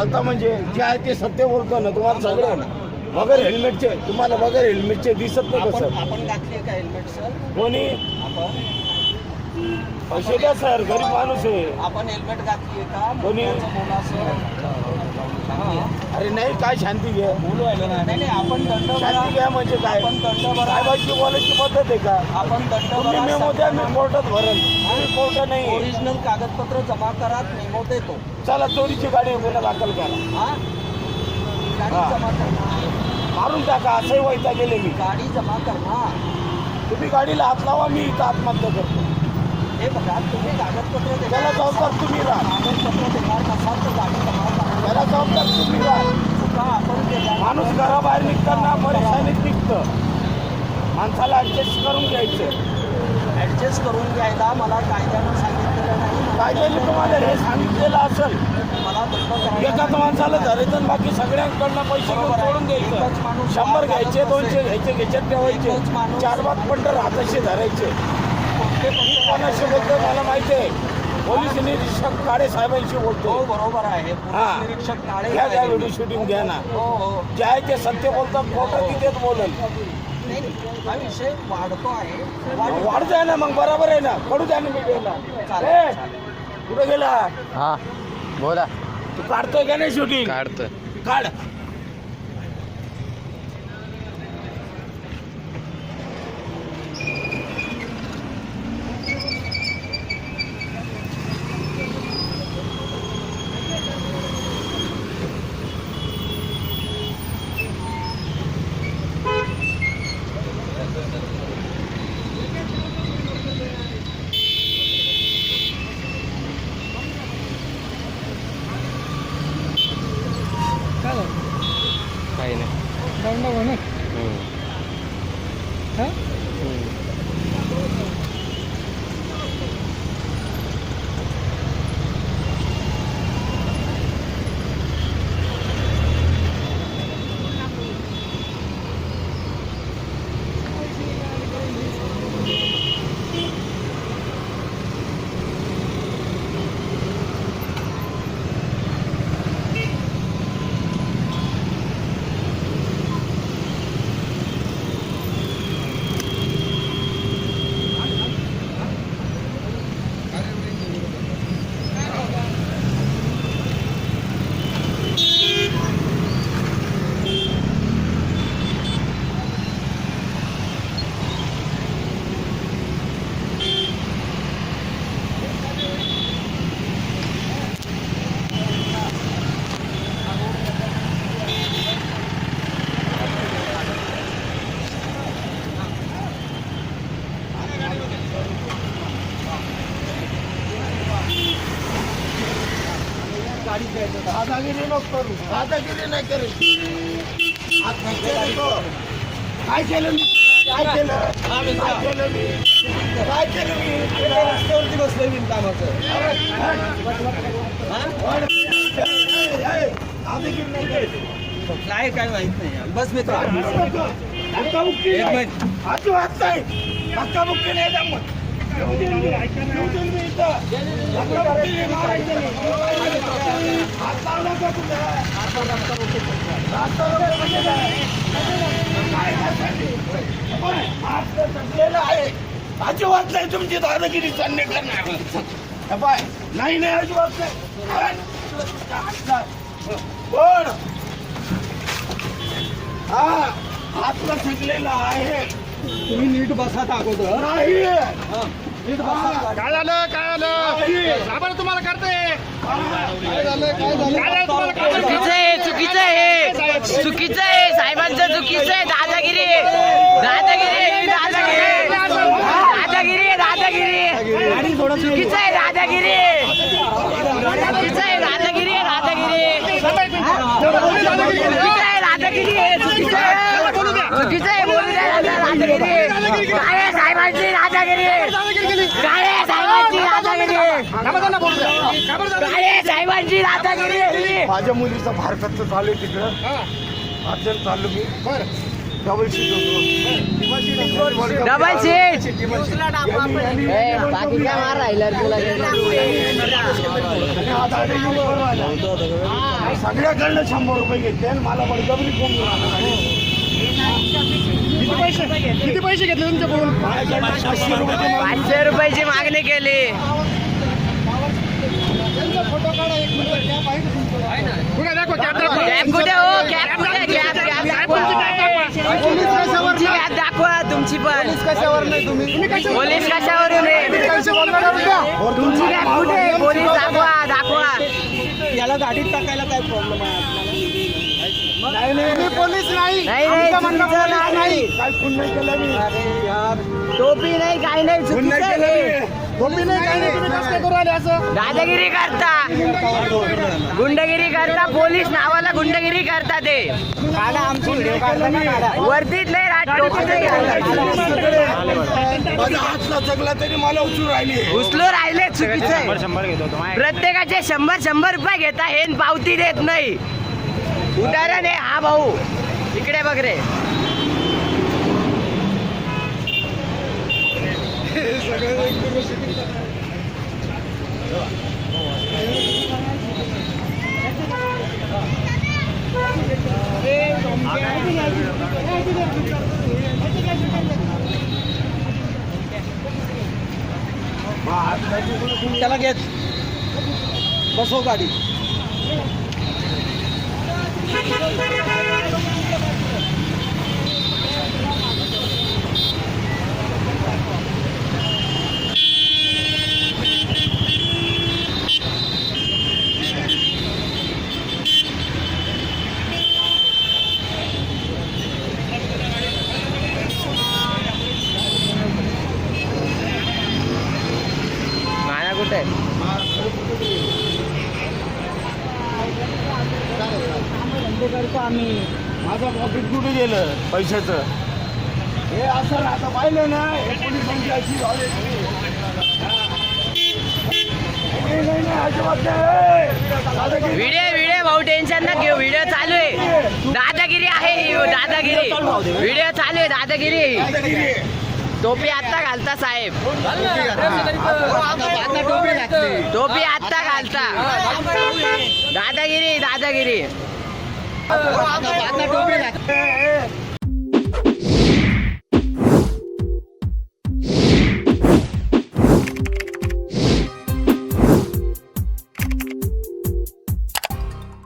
चालता म्हणजे जे आहे ते सत्य बोलतो ना. तुम्हाला सगळे बगैर हेल्मेटचे, तुम्हाला बगैर हेल्मेटचे दिसत नाही का सर? आपण घातली का हेल्मेट सर? कोणी आपण पैसे द्या सर, गरीब माणूस आहे. आपण हेल्मेट घातली का? कोणी? बोला सर. अरे नाही, काय शांती घ्या. बोलू आहे ना. नाही आपण दंड शांती घ्या म्हणजे काय? आपण दंड भरा. साहेबांची बोलायची पद्धत आहे का? आपण दंड तुम्ही मेमो द्या, मी कोर्टात भरेल. तुम्ही कोर्ट नाही. ओरिजिनल कागदपत्र जमा करा, मेमो देतो. चला, चोरीची गाडी गुन्हा दाखल करा. हा गाडी हा. जमा करणार. मारून टाका, असंही वैता गेले मी. गाडी जमा करणार. तुम्ही गाडीला हात लावा, मी इथं आत्महत्या करतो. हे बघा, तुम्ही कागदपत्र देणार. त्याला जबाबदार तुम्ही राहा. कागदपत्र देणार नसाल तर गाडी जमा करा. त्याला जबाबदार तुम्ही राहा. चुका आपण केल्या. माणूस घराबाहेर निघताना परेशानीत निघतं. माणसाला ऍडजस्ट करून घ्यायचं. ऍडजस्ट करून घ्यायला मला कायद्यानं सांगितलेलं नाही. कायद्याने तुम्हाला हे सांगितलेलं असेल. मला दंड करायला एकाच माणसाला धरायचं, बाकी सगळ्यांकडनं पैसे घेऊन सोडून द्यायचं. 100 घ्यायचे, 200 घ्यायचे, घ्यायच्यात ठेवायचे. 4-5 पंढर हाताशी धरायचे. कोणाशी बोलतो मला माहिती आहे. पोलीस निरीक्षक काळे साहेबांशी बोलतो. हो बरोबर आहे. हा. पोलीस निरीक्षक काळे घ्या साहेब. व्हिडिओ शूटिंग घ्या ना. हो हो. जे आहे ते सत्य बोलतात, खोटं तिथेच बोलेल. नाही हा विषय वाढतो आहे. वाढ जाय ना, मग बरोबर आहे ना. कडू द्या ना मीडियाला. चालेल. कुठे गेला? हा बोला. तू काढतोय का नाही शूटिंग? काढतोय. काढ. काही नाही. दादागिरी नको करू. दादागिरी नाही करू. काय केलं मी? काय केलं? काय केलं मी? काय केलं मी? रस्त्यावरती बसलोय बिनकामाचं. दादागिरी नाही करायची. काय काय माहित नाही. बस मित्र. धक्काबुक्की एक नाही. मिनिट. अजिबात नाही. धक्काबुक्की नाही जमत. येऊ दे मी. येऊ दे मी इथं. धक्काबुक्की नाही मारायचं नाही. हात लावू नका कुठे. हात लावू नका म्हणजे काय? काय करण्यासाठी? पण हात तर सटलेला आहे. अजिबात नाही तुमची दादागिरी चालणे करणार. बाय नाही नाही, अजिबात नाही. पण हा हातला थकलेला आहे. तुम्ही नीट बसा अगोदर. नाही नीट बसा. काय झालं साहेब तुम्हाला करते काय झालं चुकीचं आहे, चुकीचं आहे, चुकीचं आहे. साहेबांचं चुकीचं आहे. दादागिरी दादागिरी दादागिरी दादागिरी दादागिरी चुकीचं आहे. दादागिरी चुकीचं आहे. दादागिरी दादागिरी चुकीचं आहे. दादागिरी चुकीचं आहे. चुकीचं आहे. बोलू द्या. दादागिरी काय आहे साहेबांची दादागिरी? काय आहे साहेबांची दादागिरी? काय आहे साहेबांची दादागिरी? माझ्या मुलीचा भारतात चालू आहे तिकडं. अर्जंट चाललो मी. डबल सीट होतो डबल सीट न्यूजला टाकू आपण. बाकी काय मार राहिला रे तुला सगळ्याकडनं 100 रुपये घेतले आणि मला बळजबरी फोन किती पैसे घेतले तुमच्याकडून? 500 रुपये 500 रुपयाची मागणी केली. कुठे दाखवा कॅब दाखवा. कॅब कुठे हो कॅब कुठे कॅब कॅब दाखवा तुमची कॅब दाखवा तुमची पण पोलीस कशावरून आहे तुमची कॅब कुठे आहे? पोलीस दाखवा दाखवा याला गाडीत टाकायला काय प्रॉब्लेम आहे मी पोलीस नाही नाही नाही चुकीचं नाही काय खून नाही केलं मी टोपी नाही काही नाही खून नाही चुकीचं केलं आहे. मी तुम्ही नाही काही नाही तुम्ही कसं काय करू आले असं? दादागिरी करता गुंडगिरी करता पोलीस नावाला गुंडगिरी करता ते वर्दीत नाही राहत टोपी नाही घालत. माझा हात जगला तरी मला उचलून राहिली उचलू राहिले चुकीचं आहे. प्रत्येकाचे 100 रुपये घेता हे न पावती देत नाही. उदाहरण आहे हा भाऊ इकडे बघ रे त्याला घेत बसव गाडी. माझा कुठे आहे? माझं पॉकेट कुठे गेलं पैशाचं हे असं आता पाहिलं ना हे पोलिसांची अशी झाली नाही अजिबात नाही. व्हिडिओ भाऊ टेन्शन न घेऊ व्हिडिओ चालू आहे दादागिरी आहे ही दादागिरी व्हिडिओ चालू आहे दादागिरी दादागिरी. टोपी आत्ता घालता साहेब टोपी आत्ता घालता दादागिरी दादागिरी ए,